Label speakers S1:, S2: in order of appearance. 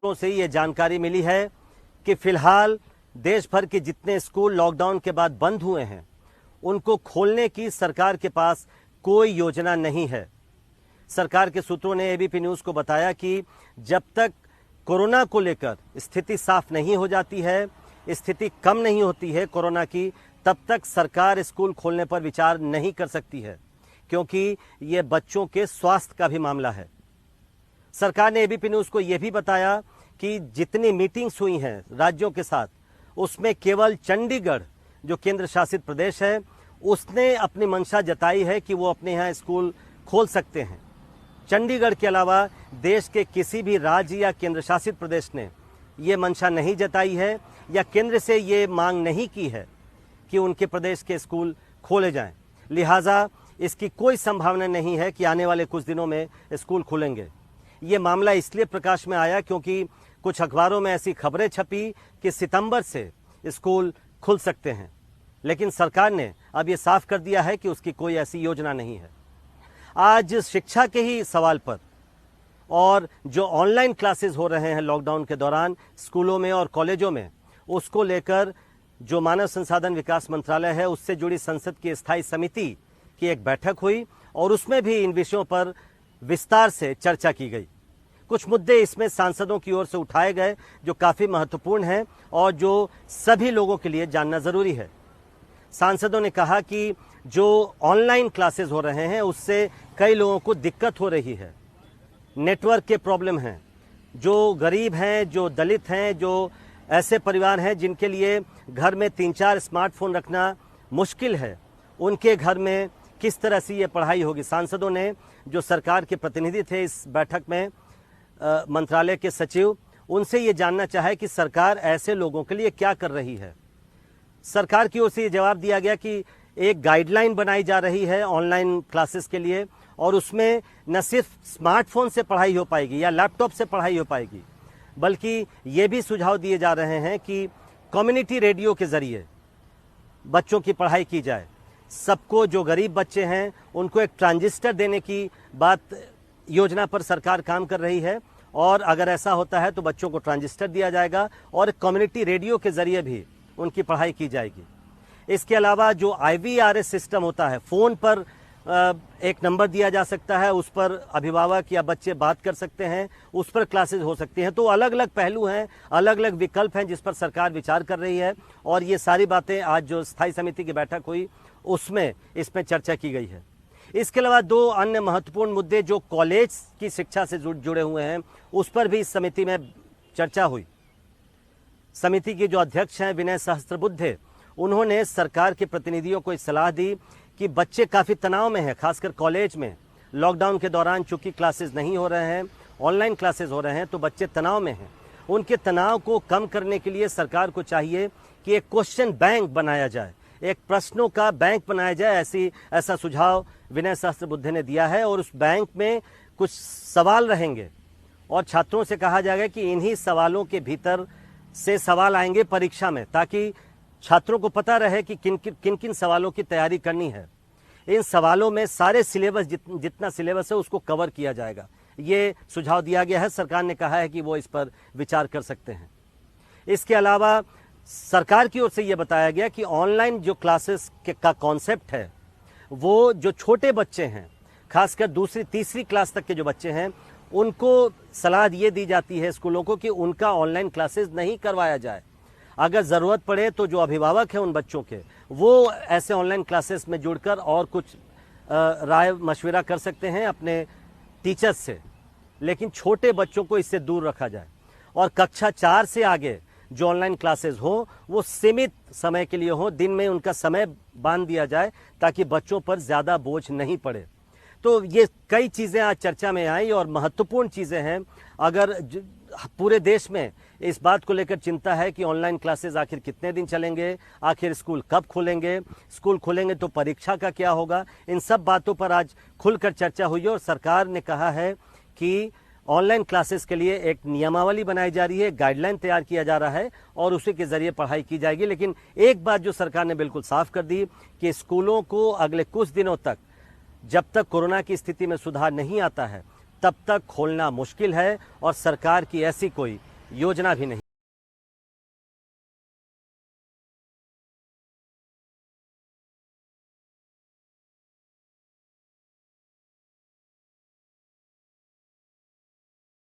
S1: से ये जानकारी मिली है कि फिलहाल देश भर के जितने स्कूल लॉकडाउन के बाद बंद हुए हैं उनको खोलने की सरकार के पास कोई योजना नहीं है। सरकार के सूत्रों ने एबीपी न्यूज को बताया कि जब तक कोरोना को लेकर स्थिति साफ नहीं हो जाती है, स्थिति कम नहीं होती है कोरोना की, तब तक सरकार स्कूल खोलने पर विचार नहीं कर सकती है, क्योंकि ये बच्चों के स्वास्थ्य का भी मामला है। सरकार ने एबीपी न्यूज को यह भी बताया कि जितनी मीटिंग्स हुई हैं राज्यों के साथ, उसमें केवल चंडीगढ़ जो केंद्र शासित प्रदेश है उसने अपनी मंशा जताई है कि वो अपने यहाँ स्कूल खोल सकते हैं। चंडीगढ़ के अलावा देश के किसी भी राज्य या केंद्र शासित प्रदेश ने ये मंशा नहीं जताई है या केंद्र से ये मांग नहीं की है कि उनके प्रदेश के स्कूल खोले जाएं। लिहाजा इसकी कोई संभावना नहीं है कि आने वाले कुछ दिनों में स्कूल खुलेंगे। ये मामला इसलिए प्रकाश में आया क्योंकि कुछ अखबारों में ऐसी खबरें छपी कि सितंबर से स्कूल खुल सकते हैं, लेकिन सरकार ने अब ये साफ कर दिया है कि उसकी कोई ऐसी योजना नहीं है। आज शिक्षा के ही सवाल पर और जो ऑनलाइन क्लासेस हो रहे हैं लॉकडाउन के दौरान स्कूलों में और कॉलेजों में, उसको लेकर जो मानव संसाधन विकास मंत्रालय है उससे जुड़ी संसद की स्थायी समिति की एक बैठक हुई और उसमें भी इन विषयों पर विस्तार से चर्चा की गई। कुछ मुद्दे इसमें सांसदों की ओर से उठाए गए जो काफी महत्वपूर्ण हैं और जो सभी लोगों के लिए जानना जरूरी है। सांसदों ने कहा कि जो ऑनलाइन क्लासेस हो रहे हैं उससे कई लोगों को दिक्कत हो रही है, नेटवर्क के प्रॉब्लम हैं, जो गरीब हैं, जो दलित हैं, जो ऐसे परिवार हैं जिनके लिए घर में 3-4 स्मार्टफोन रखना मुश्किल है, उनके घर में किस तरह से ये पढ़ाई होगी। सांसदों ने, जो सरकार के प्रतिनिधि थे इस बैठक में, मंत्रालय के सचिव, उनसे ये जानना चाहे कि सरकार ऐसे लोगों के लिए क्या कर रही है। सरकार की ओर से ये जवाब दिया गया कि एक गाइडलाइन बनाई जा रही है ऑनलाइन क्लासेस के लिए और उसमें न सिर्फ स्मार्टफोन से पढ़ाई हो पाएगी या लैपटॉप से पढ़ाई हो पाएगी, बल्कि ये भी सुझाव दिए जा रहे हैं कि कम्युनिटी रेडियो के जरिए बच्चों की पढ़ाई की जाए। सबको, जो गरीब बच्चे हैं उनको एक ट्रांजिस्टर देने की बात योजना पर सरकार काम कर रही है और अगर ऐसा होता है तो बच्चों को ट्रांजिस्टर दिया जाएगा और कम्युनिटी रेडियो के जरिए भी उनकी पढ़ाई की जाएगी। इसके अलावा जो IVRS सिस्टम होता है, फोन पर एक नंबर दिया जा सकता है, उस पर अभिभावक या बच्चे बात कर सकते हैं, उस पर क्लासेस हो सकती हैं। तो अलग अलग पहलू हैं, अलग अलग विकल्प हैं जिस पर सरकार विचार कर रही है और ये सारी बातें आज जो स्थायी समिति की बैठक हुई उसमें इसमें चर्चा की गई है। इसके अलावा 2 अन्य महत्वपूर्ण मुद्दे जो कॉलेज की शिक्षा से जुड़े हुए हैं उस पर भी इस समिति में चर्चा हुई। समिति के जो अध्यक्ष हैं विनय सहस्त्रबुद्धे, उन्होंने सरकार के प्रतिनिधियों को इस सलाह दी कि बच्चे काफ़ी तनाव में हैं, खासकर कॉलेज में। लॉकडाउन के दौरान चूंकि क्लासेस नहीं हो रहे हैं, ऑनलाइन क्लासेस हो रहे हैं, तो बच्चे तनाव में हैं। उनके तनाव को कम करने के लिए सरकार को चाहिए कि एक क्वेश्चन बैंक बनाया जाए, एक प्रश्नों का बैंक बनाया जाए। ऐसा सुझाव विनय सहस्त्रबुद्धे ने दिया है और उस बैंक में कुछ सवाल रहेंगे और छात्रों से कहा जाएगा कि इन्हीं सवालों के भीतर से सवाल आएंगे परीक्षा में, ताकि छात्रों को पता रहे कि किन किन सवालों की तैयारी करनी है। इन सवालों में सारे सिलेबस, जितना सिलेबस है उसको कवर किया जाएगा। ये सुझाव दिया गया है। सरकार ने कहा है कि वो इस पर विचार कर सकते हैं। इसके अलावा सरकार की ओर से यह बताया गया कि ऑनलाइन जो क्लासेस का कॉन्सेप्ट है, वो जो छोटे बच्चे हैं, खासकर 2री-3री क्लास तक के जो बच्चे हैं, उनको सलाह ये दी जाती है स्कूलों को कि उनका ऑनलाइन क्लासेस नहीं करवाया जाए। अगर ज़रूरत पड़े तो जो अभिभावक हैं उन बच्चों के, वो ऐसे ऑनलाइन क्लासेस में जुड़कर और कुछ राय मशविरा कर सकते हैं अपने टीचर्स से, लेकिन छोटे बच्चों को इससे दूर रखा जाए और कक्षा 4 से आगे जो ऑनलाइन क्लासेस हो वो सीमित समय के लिए हो, दिन में उनका समय बांध दिया जाए ताकि बच्चों पर ज़्यादा बोझ नहीं पड़े। तो ये कई चीज़ें आज चर्चा में आई और महत्वपूर्ण चीज़ें हैं। अगर पूरे देश में इस बात को लेकर चिंता है कि ऑनलाइन क्लासेस आखिर कितने दिन चलेंगे, आखिर स्कूल कब खुलेंगे, स्कूल खुलेंगे तो परीक्षा का क्या होगा, इन सब बातों पर आज खुलकर चर्चा हुई और सरकार ने कहा है कि ऑनलाइन क्लासेस के लिए एक नियमावली बनाई जा रही है, गाइडलाइन तैयार किया जा रहा है और उसी के जरिए पढ़ाई की जाएगी। लेकिन एक बात जो सरकार ने बिल्कुल साफ कर दी कि स्कूलों को अगले कुछ दिनों तक, जब तक कोरोना की स्थिति में सुधार नहीं आता है, तब तक खोलना मुश्किल है और सरकार की ऐसी कोई योजना भी नहीं।